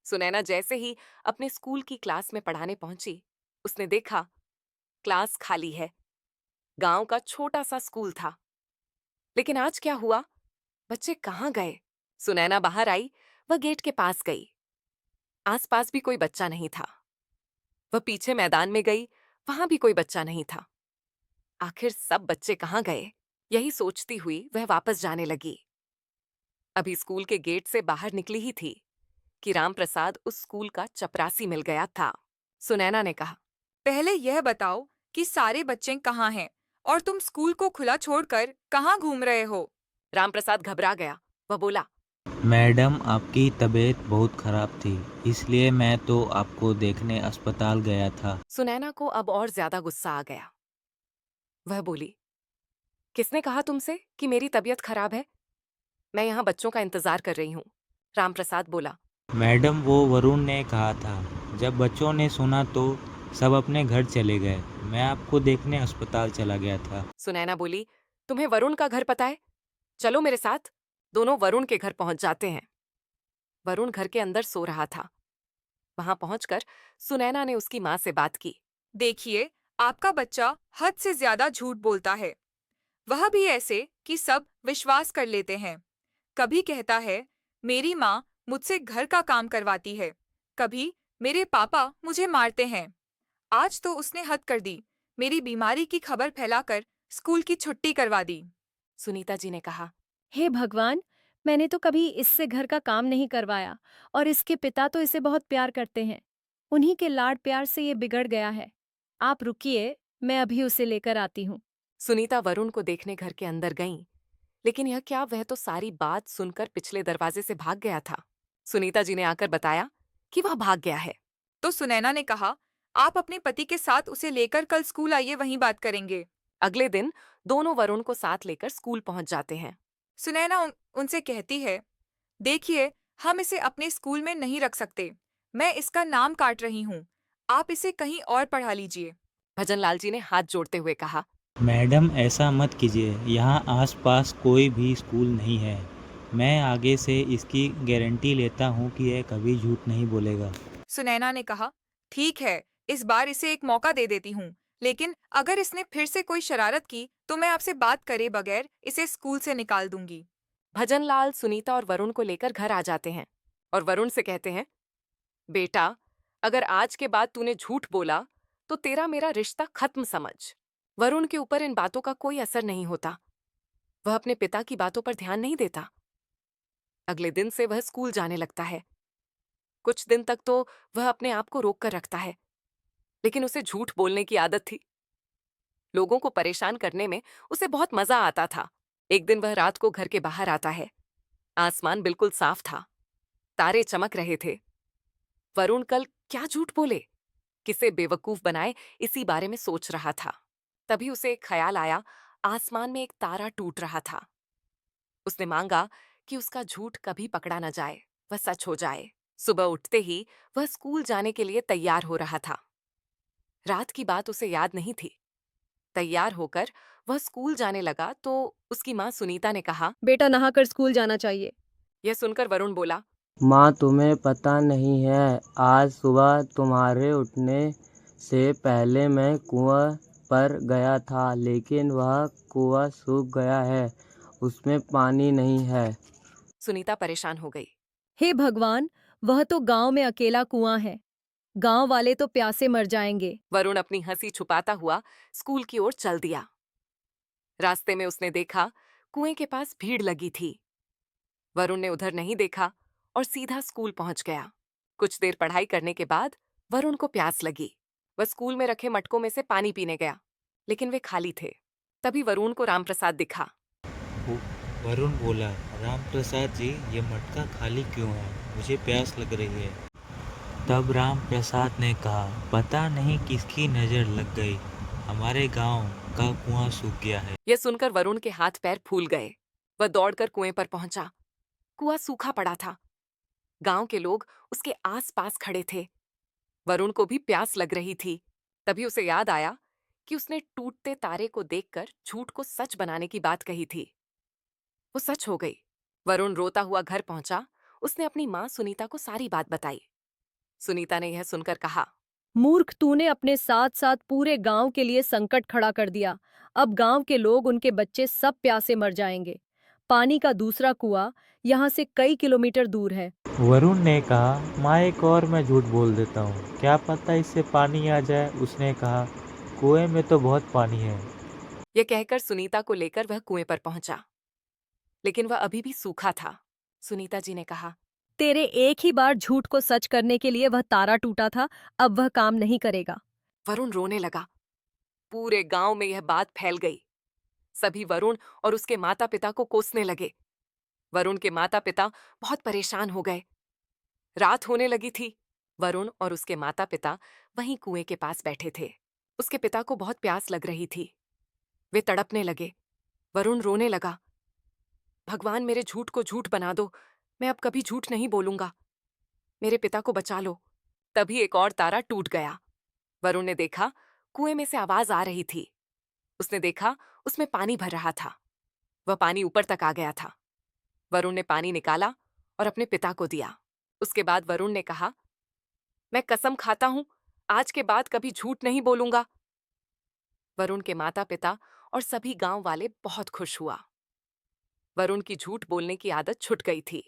सुनैना जैसे ही अपने स्कूल की क्लास में पढ़ाने पहुंची, उसने देखा क्लास खाली है। गांव का छोटा सा स्कूल था। लेकिन आज क्या हुआ? बच्चे कहाँ गए? सुनैना बाहर आई। वह गेट के पास गई। आसपास भी कोई बच्चा नहीं था। वह पीछे मैदान में गई। वहां भी कोई बच्चा नहीं था। आखिर सब बच्चे कहाँ गए? यही सोचती हुई वह वापस जाने लगी। अभी स्कूल के गेट से बाहर निकली ही थी कि रामप्रसाद उस स्कूल का चपरासी मिल गया था। सुनैना ने कहा, पहले यह बताओ कि सारे बच्चे कहाँ हैं और तुम स्कूल को खुला छोड़कर कहाँ घूम रहे हो? रामप्रसाद घबरा गया। वह बोला, मैडम, आपकी तबीयत बहुत खराब थी, इसलिए मैं तो आपको देखने अस्पताल गया था। सुनैना को अब और ज्यादा गुस्सा आ गया। वह बोली, किसने कहा तुमसे कि मेरी तबीयत खराब है? मैं यहाँ बच्चों का इंतजार कर रही हूँ। रामप्रसाद बोला। मैडम, वो वरुण ने कहा था। जब बच्चों ने सुना तो सब अपने घर चले गए। मैं आपको देखने अस्पताल चला गया था। सुनैना बोली, तुम्हें वरुण का घर पता है? चलो मेरे साथ। दोनों वरुण के घर पहुंच जाते हैं। वरुण घर के अंदर सो रहा था। वहां पहुंचकर सुनैना ने उसकी मां से बात की। देखिए, आपका बच्चा हद से ज्यादा झूठ बोलता है। वह भी ऐसे कि सब विश्वास कर लेते हैं। कभी कहता है, मेरी माँ मुझसे घर का काम करवाती है। कभी मेरे पापा मुझे मारते हैं। आज तो उसने हद कर दी। मेरी बीमारी की खबर फैलाकर स्कूल की छुट्टी करवा दी। सुनीता जी ने कहा, हे भगवान! मैंने तो कभी इससे घर का काम नहीं करवाया और इसके पिता तो इसे बहुत प्यार करते हैं। उन्हीं के लाड प्यार से ये बिगड़ गया है। आप रुकिए, मैं अभी उसे लेकर आती हूँ। सुनीता वरुण को देखने घर के अंदर गईं। लेकिन यह क्या, वह तो सारी बात सुनकर पिछले दरवाजे से भाग गया था। सुनीता जी ने आकर बताया कि वह भाग गया है। तो सुनैना ने कहा, आप अपने पति के साथ उसे लेकर कल स्कूल आइए, वहीं बात करेंगे। अगले दिन दोनों वरुण को साथ लेकर स्कूल पहुंच जाते हैं। सुनैना उनसे कहती है, देखिए, हम इसे अपने स्कूल में नहीं रख सकते। मैं इसका नाम काट रही हूँ। आप इसे कहीं और पढ़ा लीजिए। भजनलाल जी ने हाथ जोड़ते हुए कहा, मैडम, ऐसा मत कीजिए। यहाँ आसपास कोई भी स्कूल नहीं है। मैं आगे से इसकी गारंटी लेता हूँ कि यह कभी झूठ नहीं बोलेगा। सुनैना ने कहा, ठीक है, इस बार इसे एक मौका दे देती हूँ। लेकिन अगर इसने फिर से कोई शरारत की तो मैं आपसे बात करे बगैर इसे स्कूल से निकाल दूंगी। भजनलाल सुनीता और वरुण को लेकर घर आ जाते हैं और वरुण से कहते हैं, बेटा, अगर आज के बाद तूने झूठ बोला तो तेरा मेरा रिश्ता खत्म समझ। वरुण के ऊपर इन बातों का कोई असर नहीं होता। वह अपने पिता की बातों पर ध्यान नहीं देता। अगले दिन से वह स्कूल जाने लगता है। कुछ दिन तक तो वह अपने आप को रोक कर रखता है, लेकिन उसे झूठ बोलने की आदत थी। लोगों को परेशान करने में उसे बहुत मजा आता था। एक दिन वह रात को घर के बाहर आता है। आसमान बिल्कुल साफ था। तारे चमक रहे थे। वरुण कल क्या झूठ बोले, किसे बेवकूफ बनाए, इसी बारे में सोच रहा था। तभी उसे एक ख्याल आया। आसमान में एक तारा टूट रहा था। उसने मांगा कि उसका झूठ कभी पकड़ा न जाए, वह सच हो जाए। सुबह उठते ही वह स्कूल जाने के लिए तैयार हो रहा था। रात की बात उसे याद नहीं थी। तैयार होकर वह स्कूल जाने लगा तो उसकी माँ सुनीता ने कहा। बेटा नहाकर स्कूल जाना चाहिए। यह सुनकर वरुण बोला, माँ, तुम्हें पता नहीं है, आज सुबह तुम्हारे उठने से पहले मैं कुआं पर गया था, लेकिन वह कुआं सूख गया है, उसमें पानी नहीं है। सुनीता परेशान हो गई। हे भगवान! वह तो गांव में अकेला कुआं है। गांव वाले तो प्यासे मर जाएंगे। वरुण अपनी हंसी छुपाता हुआ स्कूल की ओर चल दिया। रास्ते में उसने देखा कुएं के पास भीड़ लगी थी। वरुण ने उधर नहीं देखा और सीधा स्कूल पहुंच गया। कुछ देर पढ़ाई करने के बाद वरुण को प्यास लगी। वह स्कूल में रखे मटकों में से पानी पीने गया, लेकिन वे खाली थे। तभी वरुण को रामप्रसाद दिखा। वो- वरुण बोला, राम प्रसाद जी, ये मटका खाली क्यों है? मुझे प्यास लग रही है। तब राम प्रसाद ने कहा, पता नहीं किसकी नज़र लग गई, हमारे गांव का कुआं सूख गया है। यह सुनकर वरुण के हाथ पैर फूल गए। वह दौड़कर कुएं पर पहुंचा। कुआं सूखा पड़ा था। गांव के लोग उसके आस-पास खड़े थे। वरुण को भी प्यास लग रही थी। तभी उसे याद आया कि उसने टूटते तारे को देखकर झूठ को सच बनाने की बात कही थी। वो सच हो गई। वरुण रोता हुआ घर पहुंचा। उसने अपनी मां सुनीता को सारी बात बताई। सुनीता ने यह सुनकर कहा, मूर्ख, तूने अपने साथ साथ पूरे गांव के लिए संकट खड़ा कर दिया। अब गांव के लोग, उनके बच्चे सब प्यासे मर जाएंगे। पानी का दूसरा कुआं यहाँ से कई किलोमीटर दूर है। वरुण ने कहा, माँ एक और मैं झूठ बोल देता हूँ, क्या पता इससे पानी आ जाए। उसने कहा, कुएं में तो बहुत पानी है। यह कहकर सुनीता को लेकर वह कुएं पर पहुंचा, लेकिन वह अभी भी सूखा था। सुनीता जी ने कहा, तेरे एक ही बार झूठ को सच करने के लिए वह तारा टूटा था, अब वह काम नहीं करेगा। वरुण रोने लगा। पूरे गांव में यह बात फैल गई। सभी वरुण और उसके माता पिता को कोसने लगे। वरुण के माता पिता बहुत परेशान हो गए। रात होने लगी थी। वरुण और उसके माता पिता वहीं कुएं के पास बैठे थे। उसके पिता को बहुत प्यास लग रही थी। वे तड़पने लगे। वरुण रोने लगा, भगवान मेरे झूठ को झूठ बना दो, मैं अब कभी झूठ नहीं बोलूंगा, मेरे पिता को बचा लो। तभी एक और तारा टूट गया। वरुण ने देखा कुएं में से आवाज आ रही थी। उसने देखा उसमें पानी भर रहा था। वह पानी ऊपर तक आ गया था। वरुण ने पानी निकाला और अपने पिता को दिया। उसके बाद वरुण ने कहा, मैं कसम खाता हूं आज के बाद कभी झूठ नहीं बोलूंगा। वरुण के माता पिता और सभी गांव वाले बहुत खुश हुआ। वरुण की झूठ बोलने की आदत छूट गई थी।